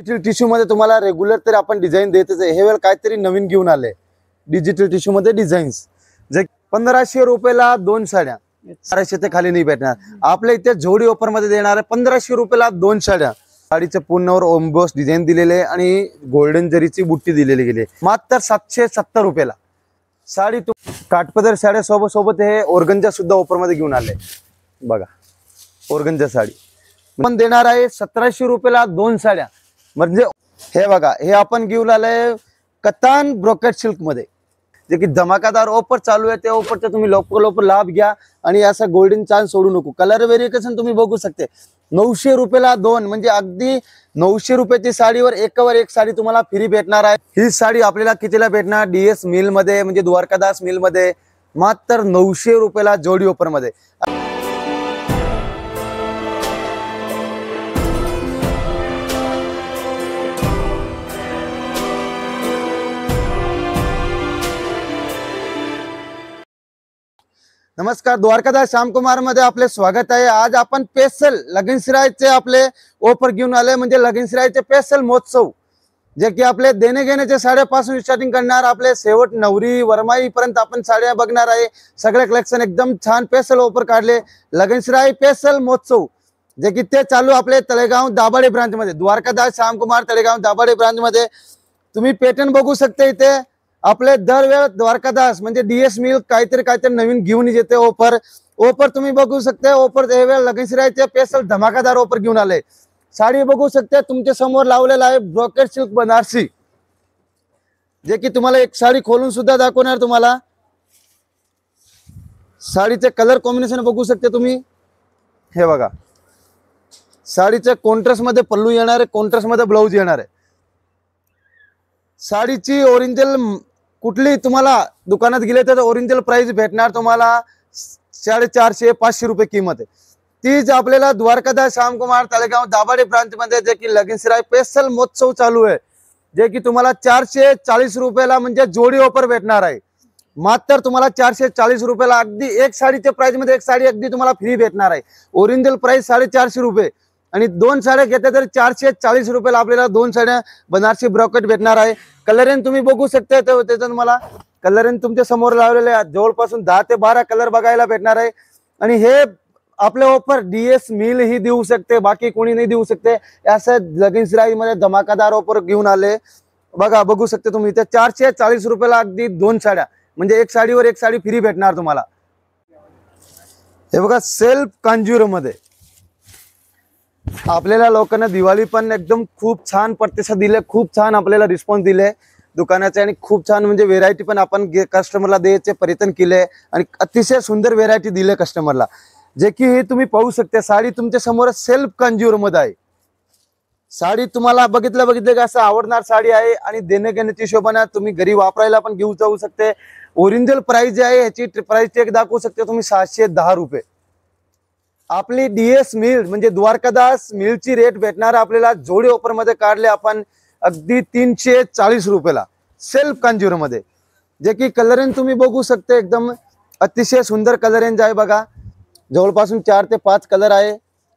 Tissue मध्ये तुम्हाला regular तरी आपण डिझाईन देतच आहे, हे वेळ काहीतरी नवीन घेऊन आले डिजिटल टिश्यू मध्ये डिझाईन्स. जे 1500 रुपयाला 2 साड्या, 1200 ते खाली नाही भेटणार. आपल्या इथे जोडी ऑफर मध्ये देणार आहे 1500 रुपयाला 2 साड्या. साडीच्या पूर्णवर ओम्बोस डिझाईन दिलेले आणि गोल्डन जरीची बुट्टी दिलेली गेली मात्र 770 रुपयाला साडी. काठपदर साड्या सोबत हे ऑर्गंजा सुद्धा ऑफर मध्ये घेऊन आले बघा. ऑर्गंजा साडी पण देणार आहे 1700 रुपयाला 2 साड्या. म्हणजे हे बघा, हे आपण घेऊन आलंय कतान ब्रोकेट सिल्क मध्ये, जे की धमाकादार ऑफर चालू आहे. त्या ऑफरचा तुम्ही लवकर लाभ घ्या आणि असा गोल्डन चान्स सोडू नको. कलर व्हेरिएशन तुम्ही बघू शकते. 900 रुपयाला 2 म्हणजे अगदी 900 रुपयाची साडीवर एकावर एक साडी तुम्हाला फ्री भेटणार आहे. ही साडी आपल्याला कितीला भेटणार? DS मिल मध्ये म्हणजे द्वारकादास मिल मध्ये मात्र 900 रुपयाला जोडी ऑफर मध्ये. नमस्कार, द्वारकादास श्यामकुमार मध्ये आपले स्वागत आहे. आज आपण स्पेशल लगनशिरायचे आपले ऑफर घेऊन आले, म्हणजे लगनशिरायचे स्पेशल महोत्सव, जे की आपले देणे घेण्याच्या साड्यापासून स्टार्टिंग करणार आपले शेवट नवरी वरमाई पर्यंत आपण साड्या बघणार आहे. सगळे कलेक्शन एकदम छान स्पेशल ऑफर काढले. लगनशिराय स्पेशल महोत्सव जे की ते चालू आपले तळेगाव दाभाडे ब्रांच मध्ये, द्वारकादास श्यामकुमार तळेगाव दाभाडे ब्रांच मध्ये. तुम्ही पॅटर्न बघू शकता. इथे आपले दरवेळ द्वारकादास म्हणजे DS मिल काहीतरी नवीन घेऊन येते ऑफर तुम्ही बघू शकता. ऑफर हे वेळ लगनशिरायचे स्पेशल धमाकादार ऑफर घेऊन आले. साडी बघू शकते तुमच्या समोर लावलेला आहे ब्रोकेट सिल्क बनारसी, जे की तुम्हाला एक साडी खोलून सुद्धा दाखवणार. तुम्हाला साडीचे कलर कॉम्बिनेशन बघू शकते तुम्ही. हे बघा, साडीचे कॉन्ट्रास्ट मध्ये पल्लू येणार आहे, कॉन्ट्रास्ट मध्ये ब्लाउज येणार आहे. साडीची ओरिजिनल कुठली तुम्हाला दुकानात गेले तर ओरिजिनल प्राइस भेटणार तुम्हाला 450-500 रुपये किंमत आहे. तीच आपल्याला द्वारकादास श्यामकुमार तळेगाव दाभाडे ब्रांच मध्ये जे की लगनशिराय स्पेशल महोत्सव चालू आहे, जे की तुम्हाला 440 रुपयाला म्हणजे जोडी ऑफर भेटणार आहे. मात्र तुम्हाला 440 रुपयाला अगदी एक साडीच्या प्राइस मध्ये एक साडी अगदी तुम्हाला फ्री भेटणार आहे. ओरिजिनल प्राइस 450 रुपये आणि 2 साड्या घेतल्या तर 440 रुपयाला आपल्याला 2 साड्या बनारसी ब्रोकेट भेटणार आहे. कलर तुम्ही बघू शकता. त्याचं तुम्हाला कलर तुमच्या समोर लावलेले आहेत. जवळपासून 10 ते 12 कलर बघायला भेटणार आहे. आणि हे आपले ऑफर DS मिल ही देऊ शकते, बाकी कोणी नाही देऊ शकते. असं लगनशिराई मध्ये धमाकादार ऑफर घेऊन आले बघा. बघू शकते तुम्ही इथे 440 रुपयाला अगदी 2 साड्या म्हणजे एक साडीवर एक साडी फ्री भेटणार तुम्हाला. हे बघा, सेल्फ कांजूर मध्ये आपल्याला लोकांना दिवाळी पण एकदम खूप छान प्रतिसाद दिले, खूप छान आपल्याला रिस्पॉन्स दिले दुकानाचे. आणि खूप छान म्हणजे व्हेरायटी पण आपण कस्टमरला द्यायचे प्रयत्न केले आणि अतिशय सुंदर व्हेरायटी दिले कस्टमरला, जे की हे तुम्ही पाहू शकता. साडी तुमच्या समोर सेल्फ कांजीवर मध्ये आहे. साडी तुम्हाला बघितलं का असं आवडणार साडी आहे. आणि देणे घेण्याची शोभा तुम्ही घरी वापरायला पण घेऊ जाऊ शकते. ओरिजिनल प्राइस जे आहे ह्याची प्राइस चेक दाखवू शकते तुम्ही 710 रुपये. आपली DS मिल म्हणजे द्वारकादास मिलची रेट भेटणार आपल्याला जोडी ऑफर मध्ये काढले आपण अगदी 340 रुपयाला सेल्फ कांजीवर मध्ये, जे की कलरिंग तुम्ही बघू शकते. एकदम अतिशय सुंदर कलरिंग आहे बघा. जवळपासून 4 ते 5 कलर आहे.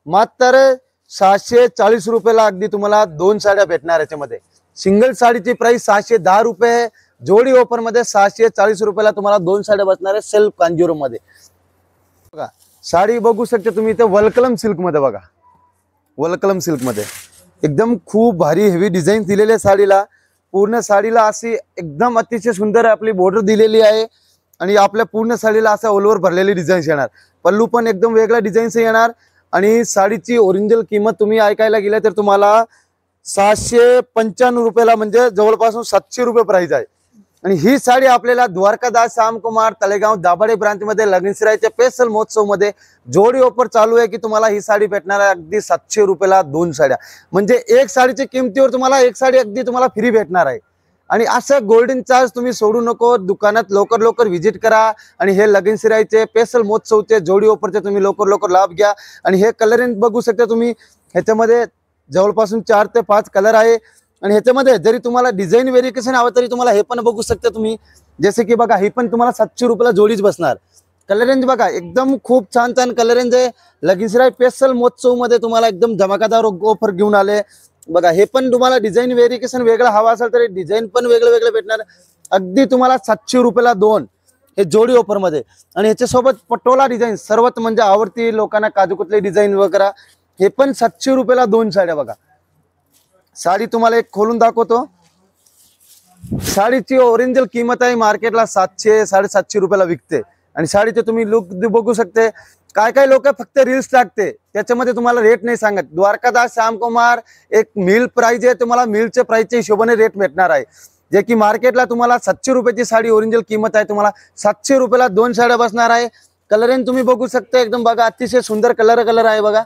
मात्र 740 रुपयाला अगदी तुम्हाला 2 साड्या भेटणार. याच्यामध्ये सिंगल साडीची प्राइस 710 रुपये, जोडी ऑफर मध्ये 740 रुपयाला तुम्हाला 2 साड्या बसणार आहे सेल्फ कांजीवर मध्ये बघा. साडी बघू शकते तुम्ही इथे वलकलम सिल्क मध्ये बघा. वलकलम सिल्क मध्ये एकदम खूप भारी हेवी डिझाईन दिलेले साडीला. पूर्ण साडीला अशी एकदम अतिशय सुंदर आपली बॉर्डर दिलेली आहे. आणि आपल्या पूर्ण साडीला असं ऑल ओव्हर भरलेली डिझाईन्स येणार. पल्लू पण एकदम वेगळा डिझाईन्स येणार. आणि साडीची ओरिजिनल किंमत तुम्ही ऐकायला गेले तर तुम्हाला 795 रुपयाला म्हणजे जवळपासून 700 रुपये प्राइस आहे. आणि ही साडी आपल्याला द्वारकादास श्यामकुमार तळेगाव दाभाडे ब्रांच मध्ये लगनशिरायच्या स्पेशल महोत्सव मध्ये जोडी ऑफर चालू आहे की तुम्हाला ही साडी भेटणार आहे अगदी 700 रुपयाला 2 साड्या. म्हणजे एक साडीच्या किमतीवर तुम्हाला एक साडी अगदी तुम्हाला फ्री भेटणार आहे. आणि असं गोल्डन चार्ज तुम्ही सोडू नको. दुकानात लवकर व्हिजिट करा आणि हे लगनशिरायचे स्पेशल महोत्सवचे जोडी ऑफरचे तुम्ही लवकर लाभ घ्या. आणि हे कलरिंग बघू शकता तुम्ही. ह्याच्यामध्ये जवळपासून 4 ते 5 कलर आहे. आणि ह्याच्यामध्ये जरी तुम्हाला डिझाईन व्हेरिएशन हवं तरी तुम्हाला हे पण बघू शकता तुम्ही. जसे की बघा, ही पण तुम्हाला 700 रुपयाला जोडीच बसणार. कलर रेंज बघा एकदम खूप छान कलर रेंज आहे. लगनशिराय स्पेशल महोत्सव मध्ये तुम्हाला एकदम धमाकादार ऑफर घेऊन आले. बघा हे पण तुम्हाला डिझाईन व्हेरिएशन वेगळं हवा असेल तर डिझाईन पण वेगळं वेगळं भेटणार. अगदी तुम्हाला 700 रुपयाला 2 हे जोडी ऑफर मध्ये. आणि ह्याच्यासोबत पटोला डिझाईन सर्वात म्हणजे आवडती लोकांना, काजूकतली डिझाईन वगैरे, हे पण 700 रुपयाला 2 साड्या. बघा साडी तुम्हाला एक खोलून दाखवतो. साडीची ओरिजिनल किंमत आहे मार्केटला 700-750 रुपयाला विकते. आणि साडीचे तुम्ही लुक बघू शकते. काय काय लोक फक्त रील्स टाकते त्याच्यामध्ये तुम्हाला रेट नाही सांगत. द्वारकादास श्यामकुमार एक मिल प्राइस आहे, तुम्हाला मिलचे प्राइसच्या हिशोबाने रेट भेटणार आहे. जे की मार्केटला तुम्हाला 700 रुपयाची साडी ओरिजिनल किंमत आहे, तुम्हाला 700 रुपयाला 2 साड्या बसणार आहे. कलरिंग तुम्ही बघू शकता एकदम. बघा अतिशय सुंदर कलर आहे. बघा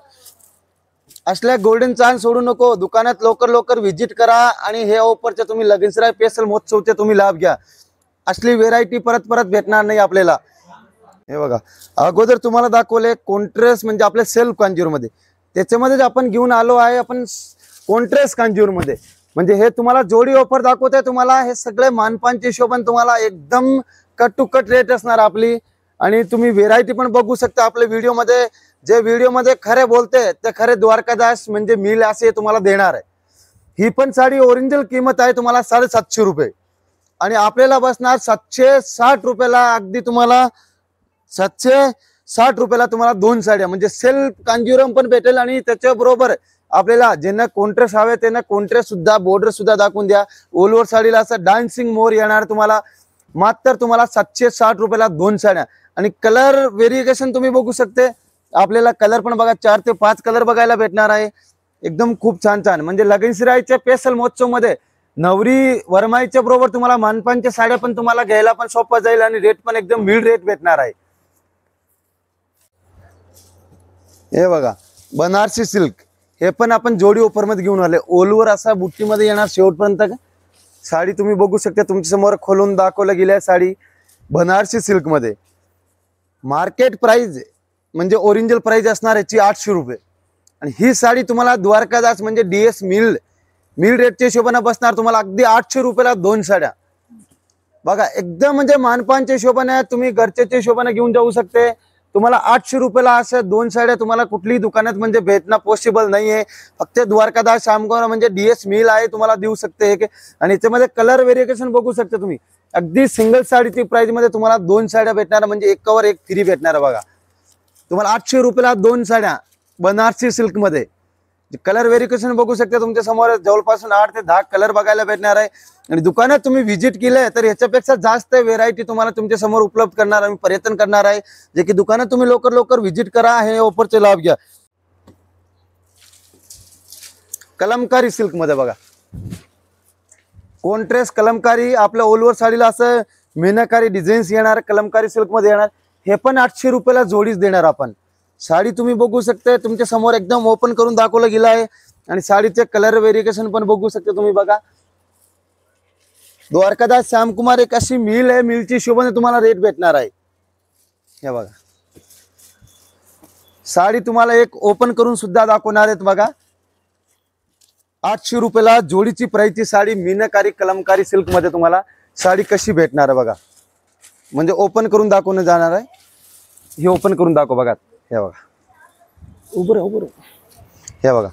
असल्या गोल्डन चान्स सोडू नको. दुकानात लवकर व्हिजिट करा आणि हे ऑफरचे तुम्ही लगीनसराय स्पेशल महोत्सवचे तुम्ही लाभ घ्या. असली व्हेरायटी परत भेटणार नाही आपल्याला. हे बघा अगोदर तुम्हाला दाखवले कॉन्ट्रास्ट म्हणजे आपल्या सेल्फ कांजीवर मध्ये, त्याच्यामध्येच आपण घेऊन आलो आहे आपण कॉन्ट्रास्ट कांजीवर मध्ये. म्हणजे हे तुम्हाला जोडी ऑफर दाखवते. तुम्हाला हे सगळे मानपानचे हिशोबाने तुम्हाला एकदम कट टू कट रेट असणार आपली. आणि तुम्ही व्हेरायटी पण बघू शकता आपल्या व्हिडिओ मध्ये. जे व्हिडिओ मध्ये खरे बोलते ते खरे द्वारकादास म्हणजे मिल असे तुम्हाला देणार आहे. ही पण साडी ओरिजिनल किंमत आहे तुम्हाला 750 रुपये आणि आपल्याला बसणार 760 रुपयाला. अगदी तुम्हाला 760 रुपयाला तुम्हाला 2 साड्या म्हणजे सेल्फ कांजीवरम पण भेटेल. आणि त्याच्याबरोबर आपल्याला ज्यांना कॉन्ट्रास्ट हवे त्यांना कॉन्ट्रास्ट सुद्धा बॉर्डर सुद्धा दाखवून द्या. ऑल ओव्हर साडीला असं डान्सिंग मोर येणार तुम्हाला. मात्र तुम्हाला 760 रुपयाला 2 साड्या. आणि कलर व्हेरिएशन तुम्ही बघू शकते. आपल्याला कलर पण बघा 4 ते 5 कलर बघायला भेटणार आहे. एकदम खूप छान म्हणजे लगीनसराईच्या स्पेशल महोत्सव मध्ये नवरी वरमाईच्या बरोबर तुम्हाला मानपानच्या साड्या पण तुम्हाला घ्यायला पण सोपं जाईल आणि रेट पण एकदम मिड रेट भेटणार आहे. हे बघा बनारसी सिल्क, हे पण आपण जोडी ऑफर मध्ये घेऊन आले. ऑल ओव्हर असा बुट्टीमध्ये येणार शेवटपर्यंत. साडी तुम्ही बघू शकता तुमच्या समोर खोलून दाखवलं गेल्या. साडी बनारसी सिल्क मध्ये मार्केट प्राइस म्हणजे ओरिजिनल प्राइस असणार याची 800 रुपये. आणि ही साडी तुम्हाला द्वारकादास म्हणजे DS मिल रेटच्या हिशोबाने बसणार तुम्हाला अगदी 800 रुपयाला 2 साड्या. बघा एकदम म्हणजे मानपानच्या हिशोबाने तुम्ही घरच्या हिशोबाने घेऊन जाऊ शकते. तुम्हाला 800 रुपयाला असं 2 साड्या तुम्हाला कुठलीही दुकानात म्हणजे भेटणं पॉसिबल नाहीये. फक्त द्वारकादास श्यामकुमार म्हणजे DS मिल आहे तुम्हाला देऊ शकते. आणि याच्यामध्ये कलर व्हेरिएशन बघू शकता तुम्ही. अगदी सिंगल साडीची प्राइस मध्ये तुम्हाला 2 साड्या भेटणार म्हणजे एकावर एक फ्री भेटणार. बघा तुम्हाला 800 रुपयाला 2 साड्या बनारसी सिल्क मध्ये. कलर व्हेरिएशन बघू शकता तुमच्या समोर. जवळपास 8 ते 10 कलर बघायला भेटणार आहे. आणि दुकानात तुम्ही व्हिजिट केले तर ह्याच्यापेक्षा जास्त व्हेरायटी तुम्हाला तुमच्या समोर उपलब्ध करणार आम्ही प्रयत्न करणार आहे. जे की दुकानात तुम्ही लवकर व्हिजिट करा. हे ऑफरचे लाभ घ्या. कलमकारी सिल्क मध्ये बघा कॉन्ट्रास्ट कलमकारी आपल्या ऑल ओव्हर साडीला असं मीनाकारी डिझाईन्स येणार कलमकारी सिल्क मध्ये येणार. हे पण 800 रुपयाला जोडीच देणार आपण. साडी तुम्ही बघू शकता तुमच्या समोर एकदम ओपन करून दाखवलं गेलं आहे. आणि साडीचे कलर व्हेरिएशन पण बघू शकता तुम्ही. बघा द्वारकादास श्यामकुमार एक अशी मिल आहे. मिलची हिशोबाने तुम्हाला रेट भेटणार आहे. हे बघा साडी तुम्हाला एक ओपन करून सुद्धा दाखवणार आहेत. बघा 800 रुपयाला जोडीची प्राइसची साडी मीनाकारी कलमकारी सिल्क मध्ये तुम्हाला साडी कशी भेटणार आहे. बघा म्हणजे ओपन करून दाखवणं जाणार आहे. हे ओपन करून दाखव. बघा हे बघा उभं. हे बघा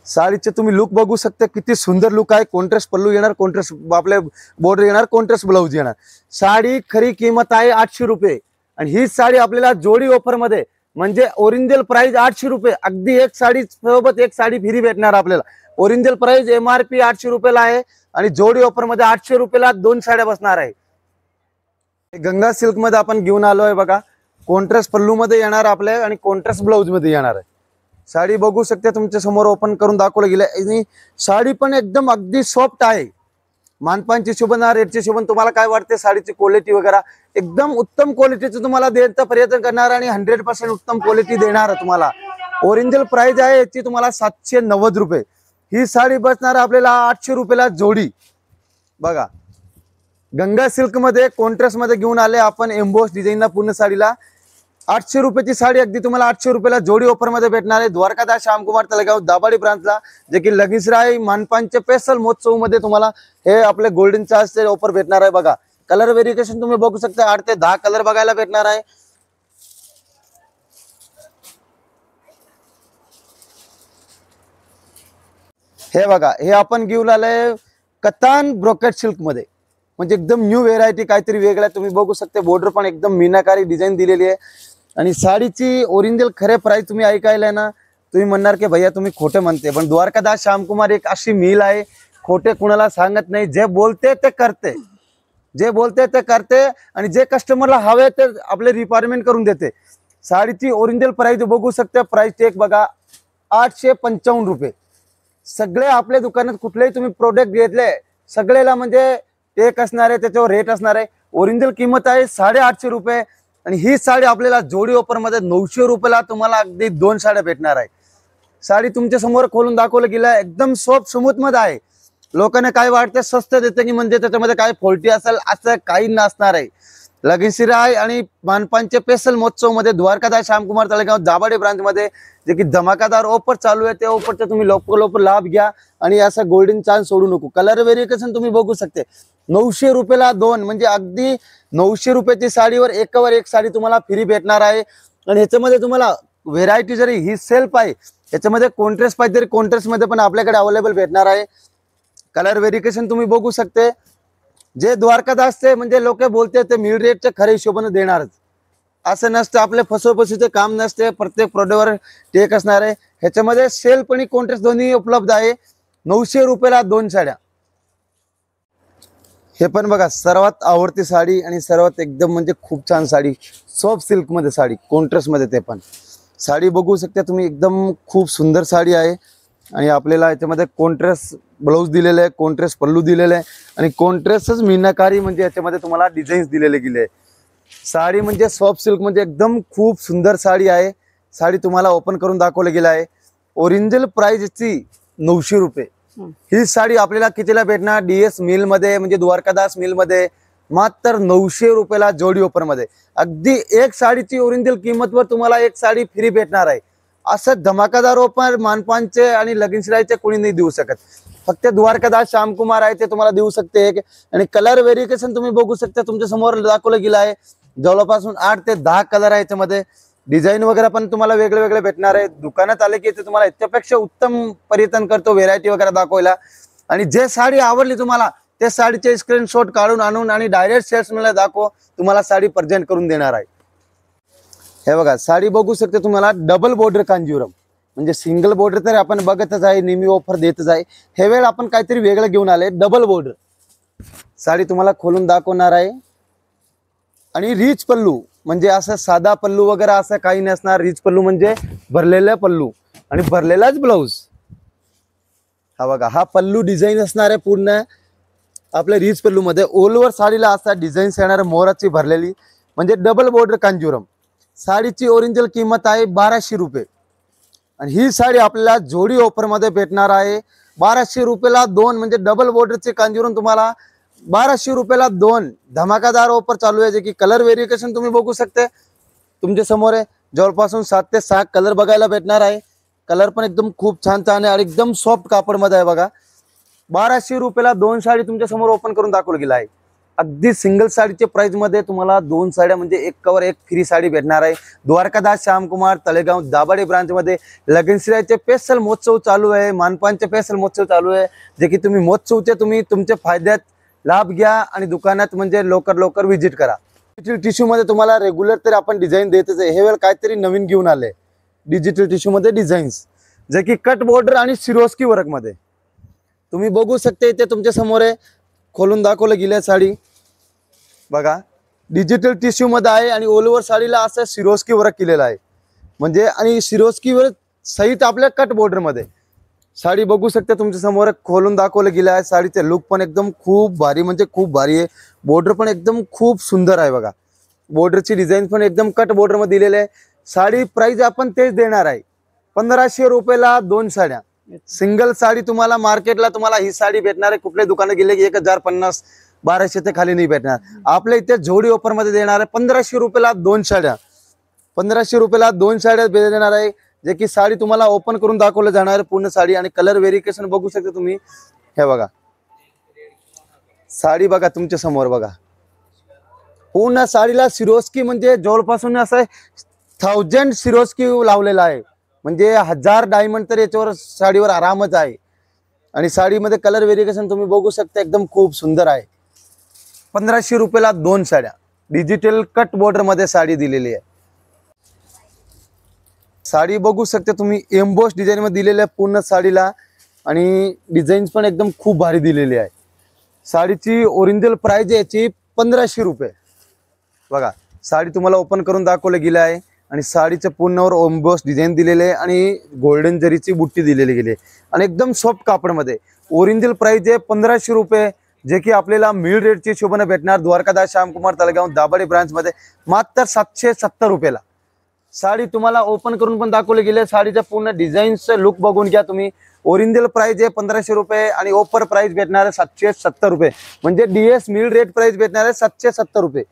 साडीचे तुम्ही लुक बघू शकता किती सुंदर लुक आहे. कॉन्ट्रास्ट पल्लू येणार, कॉन्ट्रास्ट आपले बॉर्डर येणार, कॉन्ट्रास्ट ब्लाउज येणार. साडी खरी किंमत आहे 800 रुपये. आणि ही साडी आपल्याला जोडी ऑफर मध्ये म्हणजे ओरिजिनल प्राइस 800 रुपये. अगदी एक साडी सोबत एक साडी फ्री भेटणार आपल्याला. ओरिजिनल प्राइस MRP 800 रुपयाला आहे आणि जोडी ऑफर मध्ये 800 रुपयाला 2 साड्या बसणार आहे. गंगा सिल्क मध्ये आपण घेऊन आलोय. बघा कॉन्ट्रास्ट पल्लू मध्ये येणार आपल्या आणि कॉन्ट्रास्ट ब्लाउज मध्ये येणार आहे. साडी बघू शकते तुमच्या समोर ओपन करून दाखवलं गेलं. आणि साडी पण एकदम अगदी सॉफ्ट आहे. मानपानची शोभन रेटची शोभन तुम्हाला काय वाटते साडीची क्वालिटी वगैरे एकदम उत्तम क्वालिटीचं तुम्हाला देण्याचा प्रयत्न करणार आणि 100% उत्तम क्वालिटी देणार तुम्हाला. ओरिजिनल प्राइस आहे याची तुम्हाला 790 रुपये. ही साडी बसणार आपल्याला 800 रुपयाला जोडी. बघा गंगा सिल्क मध्ये कॉन्ट्रास्ट मध्ये घेऊन आले आपण एम्बोस डिझाईनला पूर्ण साडीला. 800 रुपयाची साडी अगदी तुम्हाला 800 रुपयाला जोडी ऑफर मध्ये भेटणार आहे. द्वारकादास श्यामकुमार तळेगाव दाभाडी ब्रांचला. जे की लगीनसराई मानपानचे स्पेशल महोत्सव मध्ये तुम्हाला हे आपले गोल्डन चार्जचे ऑफर भेटणार आहे. बघा कलर व्हेरिएशन तुम्ही बघू शकता 8 ते 10 कलर बघायला भेटणार आहे. हे बघा, हे आपण घेऊन आलंय कतान ब्रोकेट सिल्क मध्ये, म्हणजे एकदम न्यू व्हेरायटी, काहीतरी वेगळं तुम्ही बघू शकता। बॉर्डर पण एकदम मीनाकारी डिझाईन दिलेली आहे आणि साडीची ओरिजिनल खरे प्राइस तुम्ही ऐकायला ना तुम्ही म्हणणार की भैया तुम्ही खोटे म्हणते, पण द्वारकादास श्यामकुमार एक अशी मिल आहे, खोटे कुणाला सांगत नाही, जे बोलते ते करते, जे बोलते ते करते आणि जे कस्टमरला हवे ते आपले रिक्वायरमेंट करून देते। साडीची ओरिजिनल प्राइस बघू शकता, प्राइस टॅग बघा 855 रुपये। सगळे आपल्या दुकानात कुठलेही तुम्ही प्रोडक्ट घेतले सगळेला म्हणजे टेक असणार आहे, त्याच्यावर रेट असणार आहे। ओरिजिनल किंमत आहे 850 रुपये आणि ही साडी आपल्याला जोडी ऑफर मध्ये 900 रुपयाला तुम्हाला अगदी 2 साड्या भेटणार आहे। साडी तुमच्या समोर खोलून दाखवलं गेलं, एकदम सॉफ्ट स्मूथ मध्ये आहे। लोकांना काय वाटतं स्वस्त देते की म्हणजे त्याच्यामध्ये काय फॉल्टी असेल, असं काही नसणार आहे। लगीनशीर आहे आणि मानपानचे स्पेशल महोत्सव मध्ये द्वारकादास श्यामकुमार तळेगाव दाभाडे ब्रांच मध्ये जे की धमाकादार ऑफर चालू आहे, त्या ऑफरचा तुम्ही लवकर लाभ घ्या आणि असं गोल्डन चान्स सोडू नको। कलर व्हेरिएशन तुम्ही बघू शकते, 900 रुपयाला 2, म्हणजे अगदी 900 रुपयाची साडीवर एकावर एक साडी तुम्हाला फ्री भेटणार आहे। आणि ह्याच्यामध्ये तुम्हाला व्हेरायटी जरी ही सेल्फ आहे, याच्यामध्ये कॉन्ट्रास्ट पाहिजे तरी कॉन्ट्रास्ट मध्ये पण आपल्याकडे अवेलेबल भेटणार आहे। कलर व्हेरिएशन तुम्ही बघू शकते, जे द्वारकादासचे म्हणजे लोक बोलते ते मिड रेटच्या खऱ्या हिशोबाने देणारच, असं नसतं, आपले फसवफसवीचे काम नसते, प्रत्येक प्रोडक्टवर टेक असणार आहे। ह्याच्यामध्ये सेल्फ आणि कॉन्ट्रास्ट दोन्ही उपलब्ध आहे। 900 रुपयाला 2 साड्या। हे पण बघा सर्वात आवडती साडी आणि सर्वात एकदम म्हणजे खूप छान साडी, सॉफ्ट सिल्क मध्ये साडी, कॉन्ट्रास्ट मध्ये ते पण साडी बघू शकता तुम्ही, एकदम खूप सुंदर साडी आहे। आणि आपल्याला याच्यामध्ये कॉन्ट्रास्ट ब्लाउज दिलेले आहे, कॉन्ट्रास्ट पल्लू दिलेले आहे आणि कॉन्ट्रास्टच मीनाकारी म्हणजे याच्यामध्ये तुम्हाला डिझाईन्स दिलेले गेले। साडी म्हणजे सॉफ्ट सिल्क म्हणजे एकदम खूप सुंदर साडी आहे। साडी तुम्हाला ओपन करून दाखवलं गेलं आहे। ओरिजिनल प्राइस ची 900 रुपये। ही साडी आपल्याला कितीला भेटणार, DS मिल मध्ये म्हणजे द्वारकादास मिल मध्ये मात्र 900 रुपयाला जोडी ऑफर मध्ये। अगदी एक साडीची ओरिजिनल किंमतवर तुम्हाला एक साडी फ्री भेटणार आहे। असं धमाकादार ऑफर मानपानचे आणि लगीनशिरायचे कोणी नाही देऊ शकत, फक्त द्वारकादास श्यामकुमार आहे ते तुम्हाला देऊ शकते। आणि कलर व्हेरिएशन तुम्ही बघू शकता, तुमच्या समोर दाखवलं गेलं आहे, जवळपास 8 ते 10 कलर आहे याच्यामध्ये। डिझाईन वगैरे पण तुम्हाला वेगळे वेगळे भेटणार आहे। दुकानात आले की तुम्हाला याच्यापेक्षा उत्तम पर्यटन करतो व्हेरायटी वगैरे दाखवायला। आणि जे साडी आवडली तुम्हाला त्या साडीचे स्क्रीनशॉट काढून आणून आणि डायरेक्ट सेल्समॅनला दाखव, तुम्हाला साडी प्रेझेंट करून देणार आहे। हे बघा साडी बघू शकते तुम्हाला, डबल बॉर्डर कांजीवरम, म्हणजे सिंगल बॉर्डर तर आपण बघतच आहे, नेहमी ऑफर देतच आहे। हे वेळ आपण काहीतरी वेगळं घेऊन आले, डबल बॉर्डर साडी तुम्हाला खोलून दाखवणार आहे। आणि रिच पल्लू, म्हणजे असं साधा पल्लू वगैरे असं काही नसणार, रिच पल्लू म्हणजे भरलेला पल्लू आणि भरलेलाच ब्लाउज। हा बघा हा पल्लू डिझाईन असणार आहे पूर्ण आपल्या रिच पल्लू मध्ये। ऑल ओव्हर साडीला असा डिझाईन येणार मोराची भरलेली, म्हणजे डबल बॉर्डर कांजीवरम। साडीची ओरिजिनल किंमत आहे 1200 रुपये आणि ही साडी आपल्याला जोडी ऑफर मध्ये भेटणार आहे 1200 रुपयाला 2, म्हणजे डबल बॉर्डरचे कांजीवरम तुम्हाला 1200 रुपयाला 2। धमाकादार ऑफर चालू आहे, जे की कलर व्हेरिएशन तुम्ही बघू शकते तुमच्या समोर आहे। जवळपास 7 ते 6 कलर बघायला भेटणार आहे। कलर पण एकदम खूप छान छान आहे आणि एकदम सॉफ्ट कापड मध्ये आहे बघा। 1200 रुपयाला 2 साडी तुमच्या समोर ओपन करून दाखवलं गेलं आहे। अगदी सिंगल साडीचे प्राइस मध्ये तुम्हाला 2 साड्या म्हणजे एक कवर एक फ्री साडी भेटणार आहे। द्वारकादास श्यामकुमार तळेगाव दाभाडे ब्रांच मध्ये लगीनशिरायचे स्पेशल महोत्सव चालू आहे, मानपानचे स्पेशल महोत्सव चालू आहे, जे की तुम्ही महोत्सवचे तुम्ही तुमच्या फायद्यात लाभ घ्या आणि दुकानात म्हणजे लवकर व्हिजिट करा। डिजिटल टिश्यू मध्ये तुम्हाला रेग्युलर तर आपण डिझाईन देतच आहे, हे वेळ काहीतरी नवीन घेऊन आले डिजिटल टिश्यू मध्ये डिझाईन्स, जे की कट बॉर्डर आणि सिरोस्की वर्क मध्ये तुम्ही बघू शकते। इथे तुमच्या समोर आहे, खोलून दाखवलं गेलं साडी बघा, डिजिटल टिश्यू मध्ये आहे आणि ऑल ओव्हर साडीला असं सिरोस्की वर्क केलेला आहे, म्हणजे आणि सिरोस्की वर्क सहित आपल्या कट बॉर्डर मध्ये साडी बघू शकते तुमच्या समोर, खोलून दाखवलं गेलं आहे। साडीचे लुक पण एकदम खूप भारी म्हणजे खूप भारी आहे। बॉर्डर पण एकदम खूप सुंदर आहे बघा, बॉर्डरची डिझाईन पण एकदम कट बॉर्डर मध्ये दिलेले आहे। साडी प्राइस आपण तेच देणार आहे 1500 रुपयाला 2 साड्या। सिंगल साडी तुम्हाला मार्केटला तुम्हाला ही साडी भेटणार आहे, कुठल्या दुकानात गेले की 1050 1200 ते खाली नाही भेटणार। आपल्या इथे जोडी ऑफर मध्ये देणार आहे 1500 रुपयाला 2 साड्या। 1500 रुपयाला 2 साड्या देणार आहे, जे की साडी तुम्हाला ओपन करून दाखवलं जाणार आहे पूर्ण साडी। आणि कलर व्हेरिएशन बघू शकता तुम्ही, हे बघा साडी बघा तुमच्या समोर बघा, पूर्ण साडीला सिरोस्की म्हणजे जवळपासून असं 1000 सिरोस्की लावलेला आहे, म्हणजे 1000 डायमंड तर याच्यावर साडीवर आरामच आहे। आणि साडीमध्ये कलर व्हेरिएशन तुम्ही बघू शकता, एकदम खूप सुंदर आहे। 1500 रुपयाला 2 साड्या, डिजिटल कट बॉर्डर मध्ये साडी दिलेली आहे। साडी बघू शकता तुम्ही, एम्बॉस डिझाइन मध्ये दिलेली आहे पूर्ण साडीला आणि डिझाईन्स पण एकदम खूप भारी दिलेली आहे। साडीची ओरिजिनल प्राइस याची 1500 रुपये। बघा साडी तुम्हाला ओपन करून दाखवले गेले आहे आणि साडीच्या पूर्णवर एम्बॉस डिझाइन दिलेले आहे आणि गोल्डन जरीची बुट्टी दिलेली गेली आणि एकदम सॉफ्ट कापडमध्ये। ओरिजिनल प्राइस आहे 1500 रुपये, जे की आपल्याला मिड रेटची शोभेने भेटणार द्वारकादास श्यामकुमार तळेगाव दाभाडे ब्रांच मध्ये मात्र 770 रुपयाला। साडी तुम्हाला ओपन करून पण दाखवले गेले, साडीचा पूर्ण डिझाईनचं लुक बघून घ्या तुम्ही। ओरिजिनल प्राइस आहे 1500 रुपये आणि ऑफर प्राइस भेटणार आहे 770 रुपये, म्हणजे डीएस मिड रेट प्राइस भेटणार आहे 770 रुपये।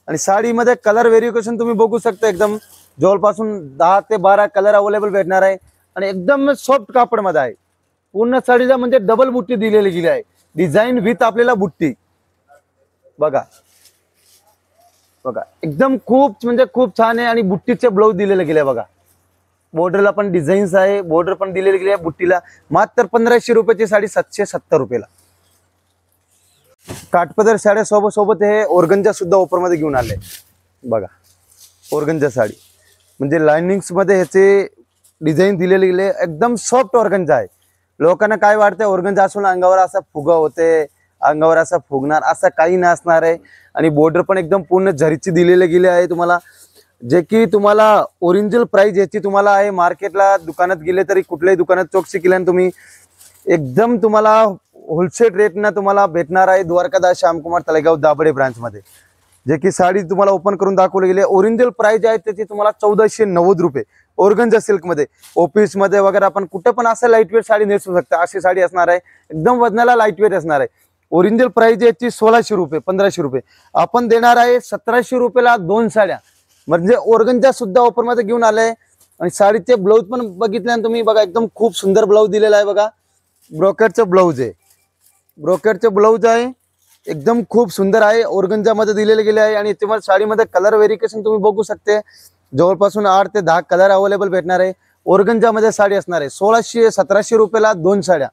आणि साडीमध्ये कलर व्हेरिएशन तुम्ही बघू शकता, एकदम जवळपासून 10 ते 12 कलर अवेलेबल भेटणार आहे आणि एकदम सॉफ्ट कापडमध्ये आहे। पूर्ण साडीला म्हणजे डबल बुट्टी दिलेली गेली आहे, डिझाइन विथ आपल्याला बुट्टी। बघा बघा एकदम खूप म्हणजे खूप छान आहे आणि बुट्टीचे ब्लाउज दिलेले गेले बघा। बॉर्डरला पण डिझाईन्स आहे, बॉर्डर पण दिलेली गेली आहे बुट्टीला। मात्र 1500 रुपयाची साडी 770 रुपयाला। काठपदर साड्या सोबत हे ऑर्गंजा सुद्धा ऑफर मध्ये घेऊन आले बघा। ऑर्गंजा साडी म्हणजे लाइनिंग्स मध्ये ह्याचे डिझाईन दिलेले गेले, एकदम सॉफ्ट ऑर्गंजा आहे। लोकांना काय वाटतं ऑर्गंजा असून अंगावर असा फुगा होते, अंगावर असा फुगणार, असं काही नसणार आहे। आणि बॉर्डर पण एकदम पूर्ण झरीची दिलेले गेले आहे तुम्हाला, जे की तुम्हाला ओरिजिनल प्राइस याची तुम्हाला आहे मार्केटला दुकानात गेले तरी कुठल्याही दुकानात चौकशी केल्याने तुम्ही एकदम तुम्हाला होलसेल रेटना तुम्हाला भेटणार आहे द्वारकादास श्यामकुमार तळेगाव दाभाडे ब्रांच मध्ये। जे की साडी तुम्हाला ओपन करून दाखवली गेली, ओरिजिनल प्राइस आहे त्याची तुम्हाला 1490 रुपये ऑर्गंजा सिल्क मध्ये। ऑफिस मध्ये वगैरे आपण कुठे पण असं लाईटवेट साडी नेसू शकता, अशी साडी असणार आहे, एकदम वजनाला लाईटवेट असणार आहे। ओरिजिनल प्राइस याची 1600 रुपये, 1500 रुपये। आपण देणार आहे 1700 रुपयाला 2 साड्या, म्हणजे ऑर्गंजा सुद्धा ऑफर मध्ये घेऊन आले। आणि साडीचे ब्लाउज पण बघितल्याने तुम्ही बघा, एकदम खूप सुंदर ब्लाउज दिलेला आहे बघा। ब्रोकेटचं ब्लाउज आहे, ब्रोकेटचं ब्लाउज आहे, एकदम खूप सुंदर आहे, ऑर्गंजा मध्ये दिलेले गेले आहे। आणि तुम्हाला साडीमध्ये कलर व्हेरिएशन तुम्ही बघू शकते, जवळपासून 8 ते 10 कलर अवेलेबल भेटणार आहे। ऑर्गंजा मध्ये साडी असणार आहे 1700 रुपयाला 2 साड्या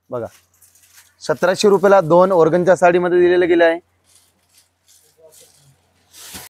बघा। 1700 रुपयाला 2 ऑर्गंजा साडी मध्ये दिलेले गेले आहे।